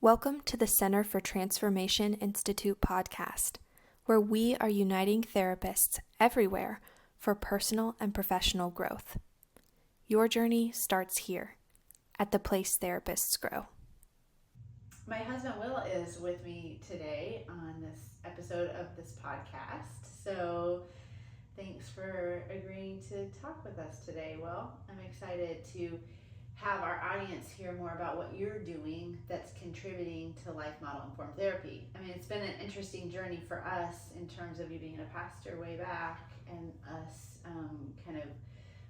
Welcome to the Center for Transformation Institute podcast, where we are uniting therapists everywhere for personal and professional growth. Your journey starts here, at the place therapists grow. My husband Will is with me today on this episode of this podcast. So thanks for agreeing to talk with us today, Will. I'm excited to have our audience hear more about what you're doing that's contributing to life model informed therapy. I mean, it's been an interesting journey for us in terms of you being a pastor way back and us kind of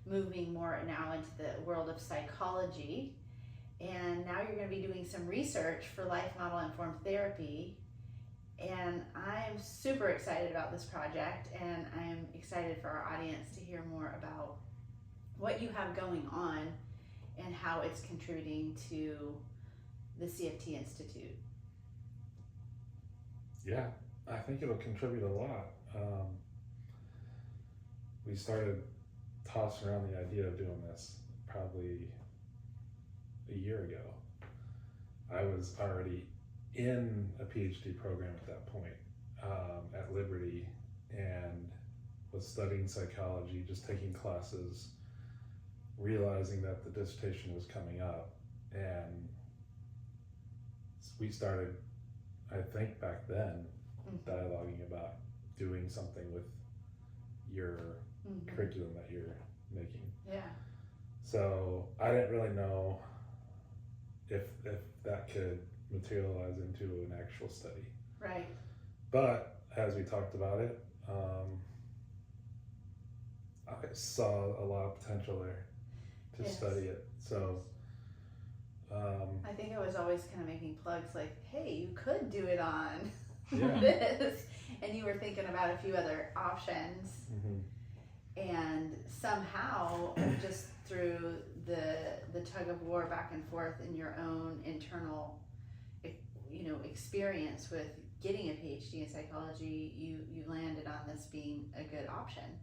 moving more now into the world of psychology. And now you're going to be doing some research for life model informed therapy. And I'm super excited about this project, and I'm excited for our audience to hear more about what you have going on and how it's contributing to the CFT Institute. Yeah, I think it'll contribute a lot. We started tossing around the idea of doing this probably a year ago. I was already in a PhD program at that point at Liberty, and was studying psychology, just taking classes, realizing that the dissertation was coming up, and we started, I think back then, dialoguing about doing something with your curriculum that you're making. Yeah. So I didn't really know if that could materialize into an actual study. Right. But as we talked about it, I saw a lot of potential there to study it. So I think I was always kind of making plugs like, hey, you could do it on Yeah. this. And you were thinking about a few other options. And somehow, just through the tug of war back and forth in your own internal, experience with getting a PhD in psychology, you landed on this being a good option.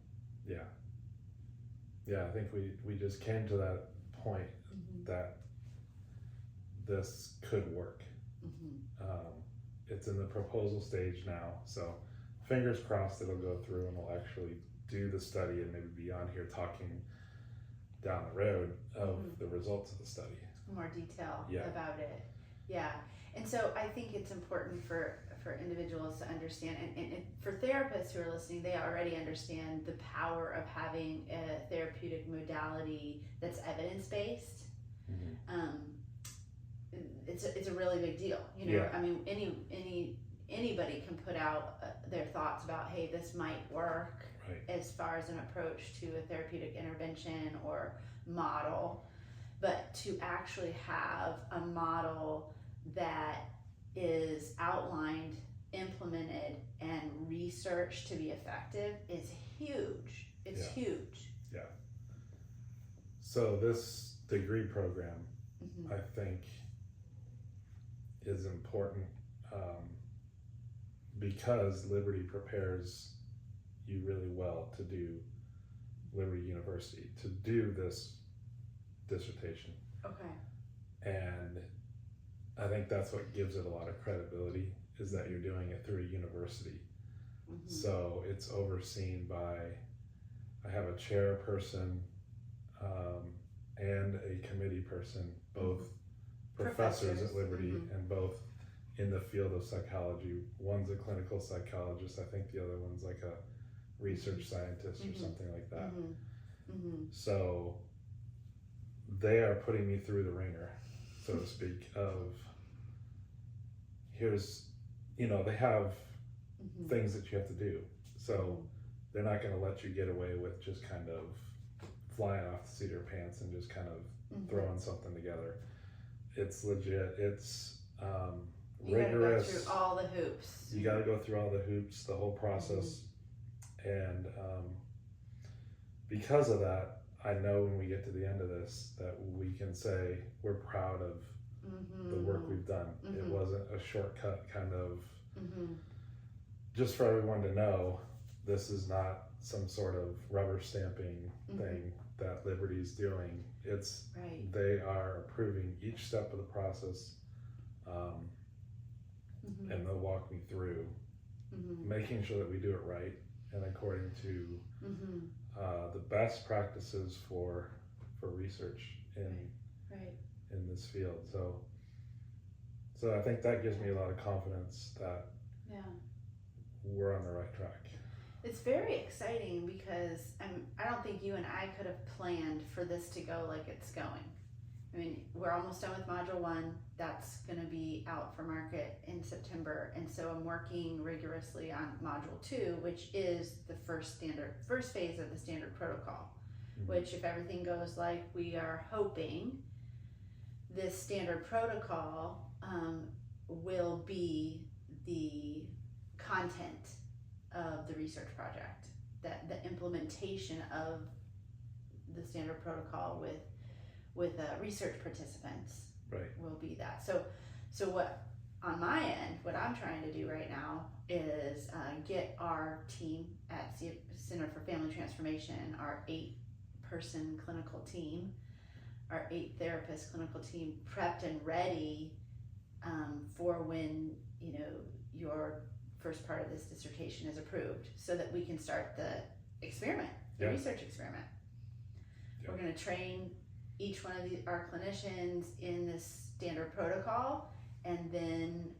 Yeah, I think we just came to that point that this could work. It's in the proposal stage now, so fingers crossed it'll go through and we'll actually do the study and maybe be on here talking down the road of the results of the study. More detail about it. Yeah. And so I think it's important for individuals to understand, and for therapists who are listening, they already understand the power of having a therapeutic modality that's evidence-based. It's a really big deal. I mean, anybody can put out their thoughts about, hey, this might work as far as an approach to a therapeutic intervention or model, but to actually have a model that is outlined, implemented, and researched to be effective is huge. It's huge. Yeah. So this degree program, I think, is important because Liberty prepares you really well to do Liberty University, to do this dissertation. Okay. And I think that's what gives it a lot of credibility, is that you're doing it through a university. So it's overseen by, I have a chairperson and a committee person, both professors at Liberty and both in the field of psychology. One's a clinical psychologist, I think the other one's like a research scientist or something like that. So they are putting me through the ringer, so to speak, of here's, they have things that you have to do. So they're not going to let you get away with just kind of flying off the seat of your pants and just kind of throwing something together. It's legit. It's rigorous. You gotta go through all the hoops. You got to go through all the hoops, the whole process. And because of that, I know when we get to the end of this that we can say we're proud of the work we've done. It wasn't a shortcut kind of, just for everyone to know, this is not some sort of rubber stamping thing that Liberty's doing. It's they are approving each step of the process. and they'll walk me through making sure that we do it right and according to the best practices for research in this field. So I think that gives me a lot of confidence that we're on the right track. It's very exciting because I don't think you and I could have planned for this to go like it's going. I mean, we're almost done with Module 1. That's going to be out for market in September. And so I'm working rigorously on Module 2, which is the first phase of the standard protocol, which, if everything goes like we are hoping, this standard protocol will be the content of the research project, that the implementation of the standard protocol with research participants will be that. So what on my end, what I'm trying to do right now is get our team at Center for Family Transformation, our 8-person clinical team, our 8-therapist clinical team, prepped and ready for when your first part of this dissertation is approved, so that we can start the experiment, the research experiment. We're going to train each one of our clinicians in this standard protocol, and then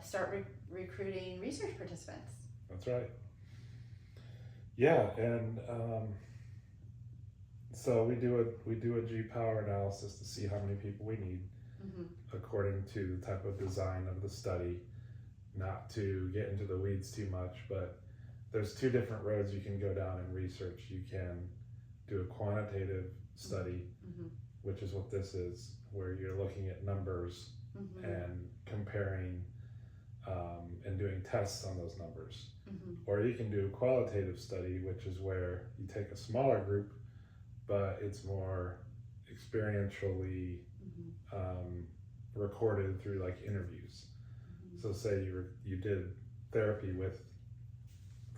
start recruiting research participants. That's right. Yeah, and so we do a G-power analysis to see how many people we need according to the type of design of the study. Not to get into the weeds too much, but there's 2 different roads you can go down in research. You can do a quantitative study, which is what this is, where you're looking at numbers and comparing and doing tests on those numbers. Or you can do a qualitative study, which is where you take a smaller group, but it's more experientially recorded through like interviews. So say you did therapy with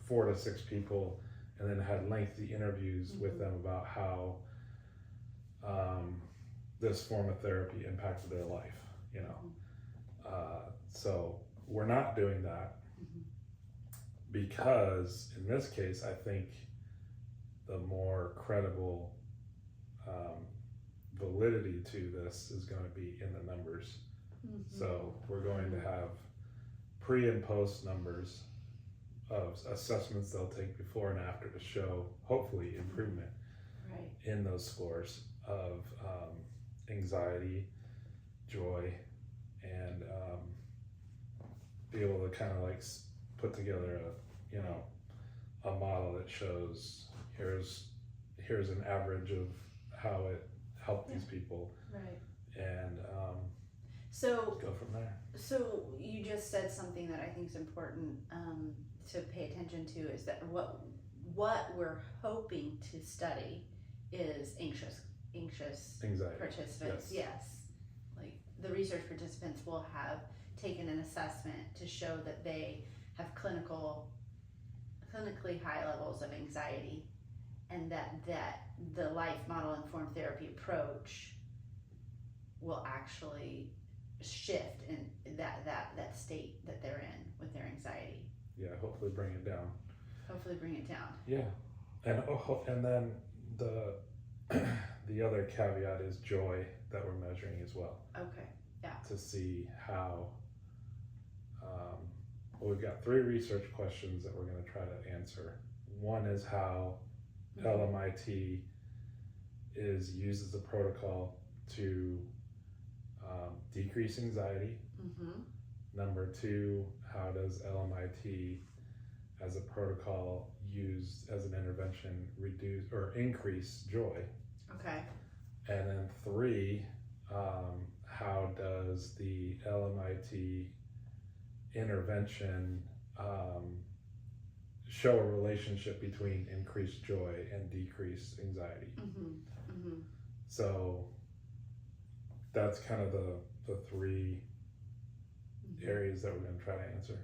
4 to 6 people, and then had lengthy interviews with them about how this form of therapy impacted their life. So we're not doing that because in this case, I think the more credible validity to this is going to be in the numbers. So we're going to have pre and post numbers of assessments they'll take before and after to show hopefully improvement in those scores of anxiety, joy, and be able to kind of like put together a model that shows here's an average of how it helped these people, and so go from there. So you just said something that I think is important to pay attention to, is that what we're hoping to study is anxious Anxiety. participants. Yes. Like the research participants will have taken an assessment to show that they have clinically high levels of anxiety, and that the life model informed therapy approach will actually shift in that state that they're in with their anxiety. Yeah, hopefully bring it down. Yeah, and then the other caveat is joy that we're measuring as well. Okay. Yeah. To see how. We've got 3 research questions that we're going to try to answer. One is how LMIT is used as a protocol to decrease anxiety. Number 2, how does LMIT as a protocol used as an intervention reduce or increase joy? Okay. And then 3, how does the LMIT intervention show a relationship between increased joy and decreased anxiety? So that's kind of the 3 areas that we're going to try to answer.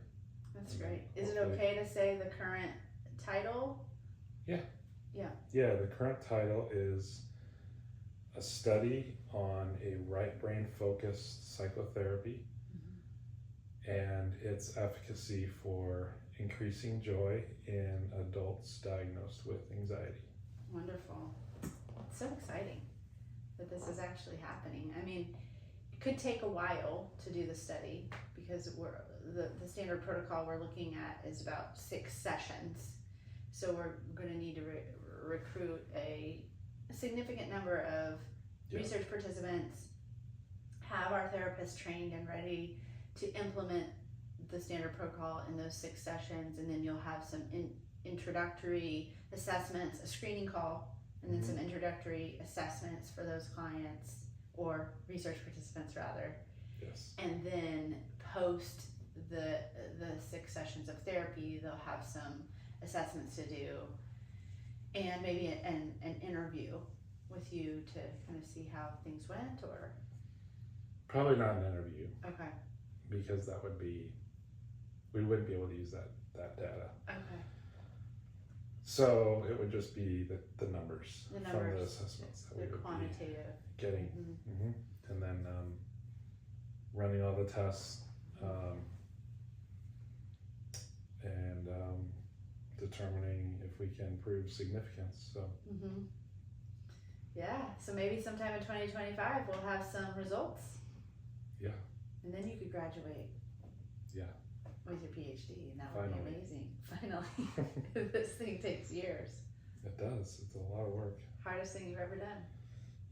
That's great. Is it okay to say the current title? Yeah, the current title is a study on a right brain focused psychotherapy and its efficacy for increasing joy in adults diagnosed with anxiety. Wonderful. It's so exciting that this is actually happening. I mean, it could take a while to do the study because the standard protocol we're looking at is about 6 sessions. So we're going to need to recruit a significant number of research participants, have our therapists trained and ready to implement the standard protocol in those 6 sessions, and then you'll have some introductory assessments, a screening call, and then some introductory assessments for those clients or research participants rather. Yes. And then post the 6 sessions of therapy, they'll have some assessments to do, and maybe an interview with you to kind of see how things went, or probably not an interview. Okay. Because we wouldn't be able to use that data. Okay. So it would just be the numbers The from the numbers, assessments that the we would quantitative. be getting. And then running all the tests and determining if we can prove significance. So Yeah, so maybe sometime in 2025 we'll have some results. Yeah. And then you could graduate. Yeah. With your PhD, and that would Finally. be amazing. Finally. This thing takes years. It does. It's a lot of work. Hardest thing you've ever done.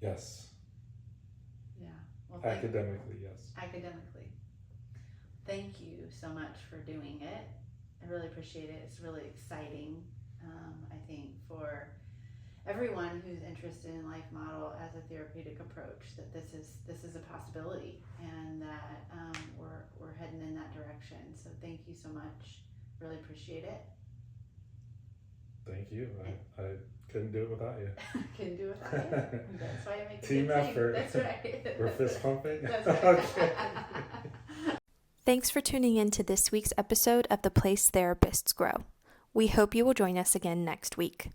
Yes. Yeah. Well, Academically, yes. Academically. Thank you so much for doing it. I really appreciate it. It's really exciting, I think, for everyone who's interested in life model as a therapeutic approach, that this is a possibility, and that we're heading in that direction. So thank you so much. Really appreciate it. Thank you. I couldn't do it without you. Couldn't do it without you. That's why I make a Team good effort. Team. That's right. We're fist pumping. That's right. Okay. Thanks for tuning in to this week's episode of The Place Therapists Grow. We hope you will join us again next week.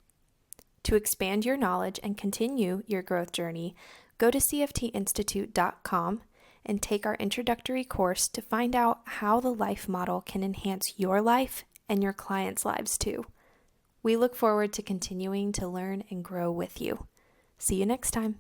To expand your knowledge and continue your growth journey, go to cftinstitute.com and take our introductory course to find out how the life model can enhance your life and your clients' lives too. We look forward to continuing to learn and grow with you. See you next time.